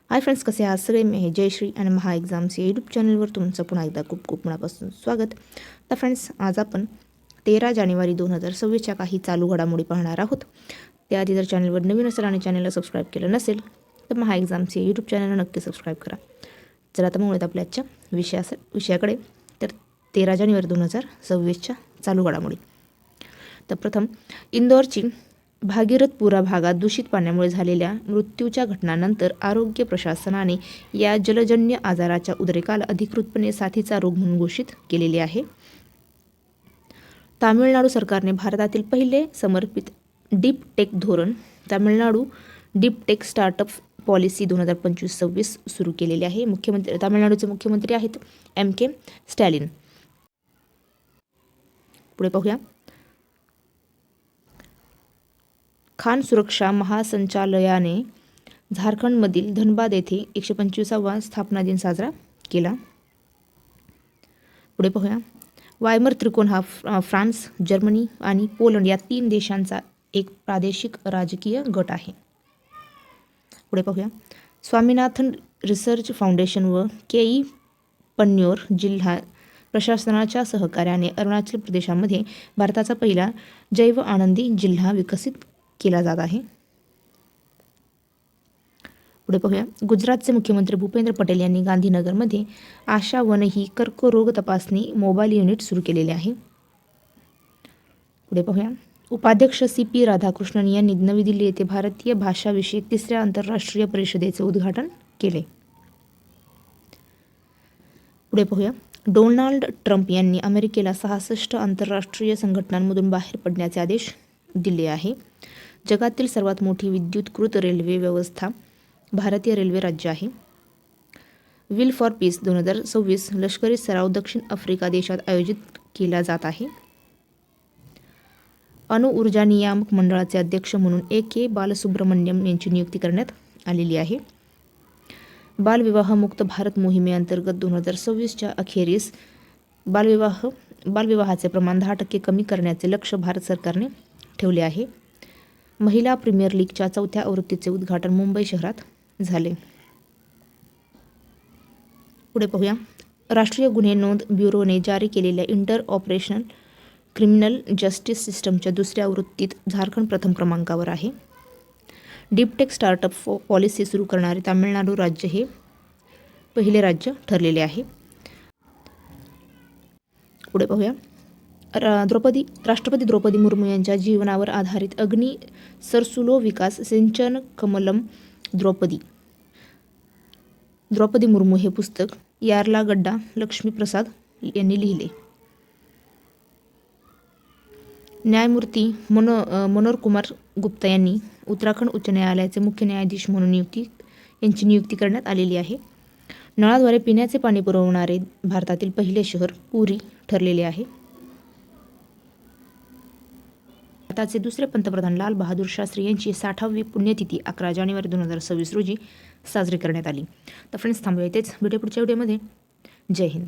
Hi friends, कसे आहात सगळे? मी आहे जयश्री आणि महा एक्झाम्स या यूट्यूब चॅनलवर तुमचं पुन्हा एकदा खूप खूप मनापासून स्वागत. तर फ्रेंड्स, आज आपण 13 जानेवारी 2026च्या काही चालू घडामोडी पाहणार आहोत. त्याआधी जर चॅनलवर नवीन असेल आणि चॅनलला सबस्क्राईब केलं नसेल तर महा एक्झाम्स या यूट्यूब चॅनलला नक्की सबस्क्राईब करा. चला तर मग आपल्या आजच्या विषयाकडे. तर 13 जानेवारी 2026च्या चालू घडामोडी. तर प्रथम, इंदोरची भागीरथपुरा भागात दूषित पाण्यामुळे झालेल्या मृत्यूच्या घटनांनंतर आरोग्य प्रशासनाने या जलजन्य आजाराच्या उद्रेकाला अधिकृतपणे साथीचा रोग म्हणून घोषित केलेले आहे. तामिळनाडू सरकारने भारतातील पहिले समर्पित डीप टेक धोरण Tamil Nadu deep tech startup policy 2025-26 सुरू केलेले आहे. तामिळनाडूचे मुख्यमंत्री आहेत MK स्टॅलिन. पुढे पाहूया. खान सुरक्षा महासंचालयाने झारखंडमधील धनबाद येथे 125वा स्थापना दिन साजरा केला. पुढे पाहूया. वायमर त्रिकोण हा फ्रान्स, जर्मनी आणि पोलंड या 3 देशांचा एक प्रादेशिक राजकीय गट आहे. पुढे पाहूया. स्वामीनाथन रिसर्च फाउंडेशन व KE पन्योर जिल्हा प्रशासनाच्या सहकार्याने अरुणाचल प्रदेशामध्ये भारताचा पहिला जैव आनंदी जिल्हा विकसित केला जात आहे. पुढे पाहूया. गुजरातचे मुख्यमंत्री भूपेंद्र पटेल यांनी गांधीनगरमध्ये आशा वन ही कर्करोग तपासणी मोबाईल युनिट सुरू केलेले आहे. पुढे पाहूया. उपाध्यक्ष CP राधाकृष्णन यांनी नवी दिल्ली येथे भारतीय भाषाविषयक 3ऱ्या आंतरराष्ट्रीय परिषदेचे उद्घाटन केले. पुढे पाहूया. डोनाल्ड ट्रम्प यांनी अमेरिकेला 66 आंतरराष्ट्रीय संघटनांमधून बाहेर पडण्याचे आदेश दिले आहे. जगातील सर्वात मोठी विद्युतकृत रेल्वे व्यवस्था भारतीय रेल्वे राज्य आहे. विल फॉर पीस 2026 लष्करी सराव दक्षिण आफ्रिका देशात आयोजित केला जात आहे. अणुऊर्जा नियामक मंडळाचे अध्यक्ष म्हणून AK बालसुब्रमण्यम यांची नियुक्ती करण्यात आलेली आहे. बालविवाहमुक्त भारत मोहिमेअंतर्गत 2026च्या अखेरीस बालविवाहाचे प्रमाण 10% कमी करण्याचे लक्ष्य भारत सरकारने ठेवले आहे. महिला प्रीमियर लीगच्या 4थ्या आवृत्तीचे उद्घाटन मुंबई शहरात झाले. पुढे पाहूया. राष्ट्रीय गुन्हे नोंद ब्युरोने जारी केलेल्या इंटर ऑपरेशनल क्रिमिनल जस्टिस सिस्टमच्या 2ऱ्या आवृत्तीत झारखंड प्रथम क्रमांकावर आहे. डीपटेक स्टार्टअप पॉलिसी सुरू करणारे तामिळनाडू राज्य हे पहिले राज्य ठरलेले आहे. पुढे पाहूया. राष्ट्रपती द्रौपदी मुर्मू यांच्या जीवनावर आधारित अग्नि सरसुलो विकास सिंचन कमलम द्रौपदी मुर्मू हे पुस्तक यार्लागड्डा लक्ष्मीप्रसाद यांनी लिहिले. न्यायमूर्ती मनोहर कुमार गुप्ता यांनी उत्तराखंड उच्च न्यायालयाचे मुख्य न्यायाधीश म्हणून यांची नियुक्ती करण्यात आलेली आहे. नळाद्वारे पिण्याचे पाणी पुरवणारे भारतातील पहिले शहर पुरी ठरलेले आहे. भारताचे दुसरे पंतप्रधान लाल बहादूर शास्त्री यांची 60वी पुण्यतिथी 11 जानेवारी 2026 रोजी साजरी करण्यात आली. तर फ्रेंड्स, थांबूया इथेच. भेटूया पुढच्या व्हिडिओमध्ये. जय हिंद.